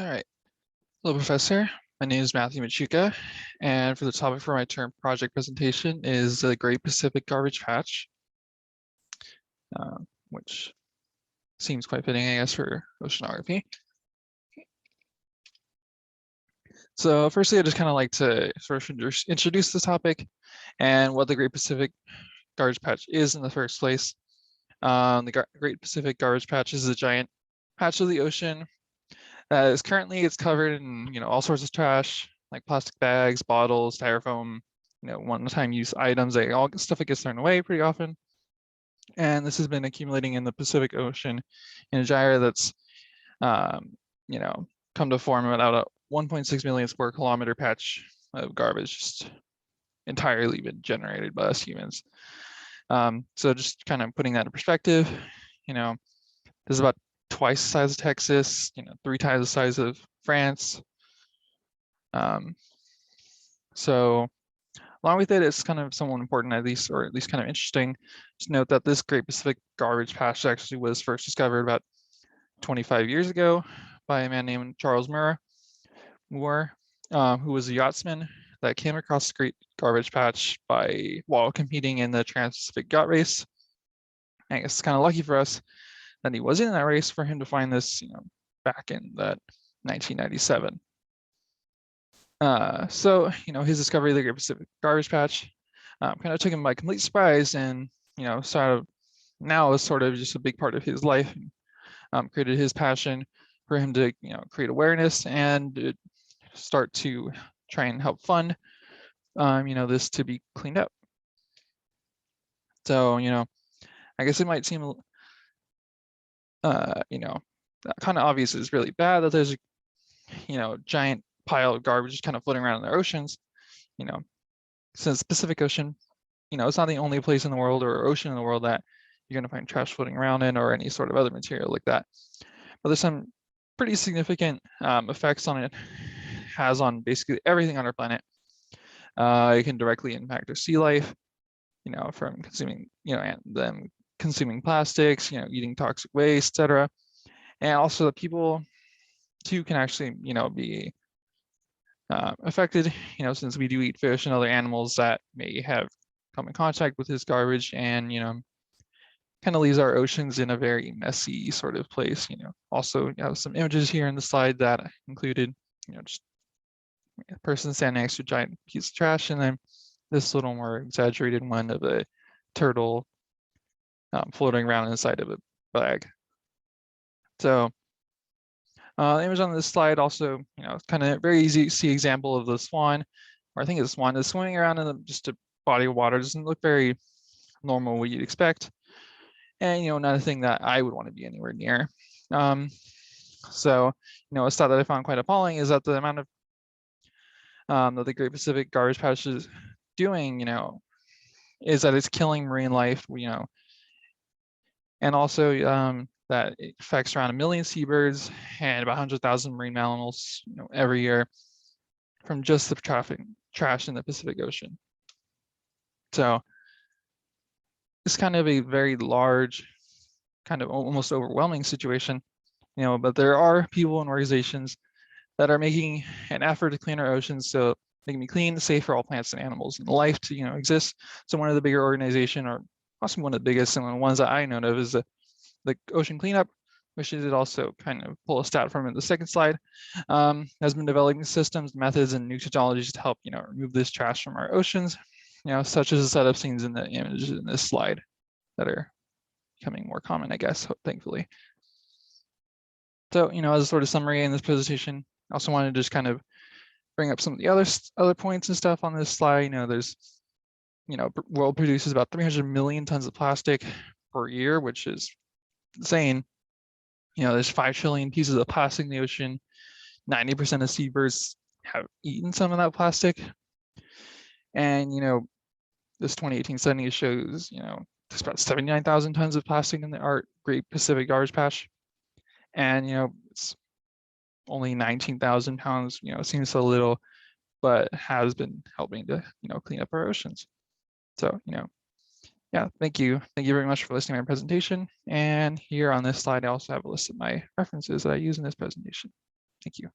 All right. Hello, Professor. My name is Matthew Machuca, and for the topic for my term project presentation is the Great Pacific Garbage Patch, which seems quite fitting, I guess, for oceanography. So firstly, I just kind of like to sort of introduce the topic and what the Great Pacific Garbage Patch is in the first place. The Great Pacific Garbage Patch is a giant patch of the ocean that is currently it's covered in all sorts of trash like plastic bags, bottles, styrofoam, one-time use items, all stuff that gets thrown away pretty often. And this has been accumulating in the Pacific Ocean in a gyre that's come to form about a 1.6 million square kilometer patch of garbage just entirely been generated by us humans. So just kind of putting that in perspective, this is about twice the size of Texas, 3 times the size of France. So along with it, it's kind of somewhat important, at least kind of interesting to note that this Great Pacific Garbage Patch actually was first discovered about 25 years ago by a man named Charles Moore, who was a yachtsman that came across the Great Garbage Patch while competing in the Trans-Pacific Yacht Race. I guess it's kind of lucky for us that he was in that race for him to find this, back in that 1997. So his discovery of the Great Pacific Garbage Patch kind of took him by complete surprise, and sort of now is sort of just a big part of his life. Created his passion for him to create awareness and start to try and help fund this to be cleaned up. So I guess it might seem kind of obvious it's really bad that there's a giant pile of garbage kind of floating around in the oceans, since the Pacific Ocean, it's not the only place in the world or ocean in the world that you're going to find trash floating around in or any sort of other material like that. But there's some pretty significant effects on it has on basically everything on our planet. It can directly impact our sea life, from consuming, and them consuming plastics, eating toxic waste, etc. And also the people too can actually, be affected, since we do eat fish and other animals that may have come in contact with this garbage, and kind of leaves our oceans in a very messy sort of place. Also you have some images here in the slide that included, just a person standing next to a giant piece of trash, and then this little more exaggerated one of a turtle floating around inside of a bag. So the image on this slide also, kind of very easy to see example of the swan, or I think it's swan is swimming around in just a body of water. Doesn't look very normal, what you'd expect, and not a thing that I would want to be anywhere near. So a stat that I found quite appalling is that the amount of that the Great Pacific Garbage Patch is doing, is that it's killing marine life, and also that it affects around 1 million seabirds and about 100,000 marine mammals, every year from just the trash in the Pacific Ocean. So it's kind of a very large, kind of almost overwhelming situation, but there are people and organizations that are making an effort to clean our oceans so they can be clean, safe for all plants and animals and life to exist. So one of the bigger organizations, or possibly one of the biggest and the ones that I know of, is the Ocean Cleanup, which is also kind of pull a stat from in the second slide, has been developing systems, methods, and new technologies to help remove this trash from our oceans, such as the setup scenes in the images in this slide that are becoming more common, I guess, thankfully. So as a sort of summary in this presentation, I also wanted to just kind of bring up some of the other points and stuff on this slide. There's world produces about 300 million tons of plastic per year, which is insane. There's 5 trillion pieces of plastic in the ocean. 90% of seabirds have eaten some of that plastic. And this 2018 study shows there's about 79,000 tons of plastic in the Great Pacific Garbage Patch, and it's only 19,000 pounds. It seems so little, but has been helping to clean up our oceans. So yeah, thank you very much for listening to my presentation. And here on this slide, I also have a list of my references that I use in this presentation. Thank you.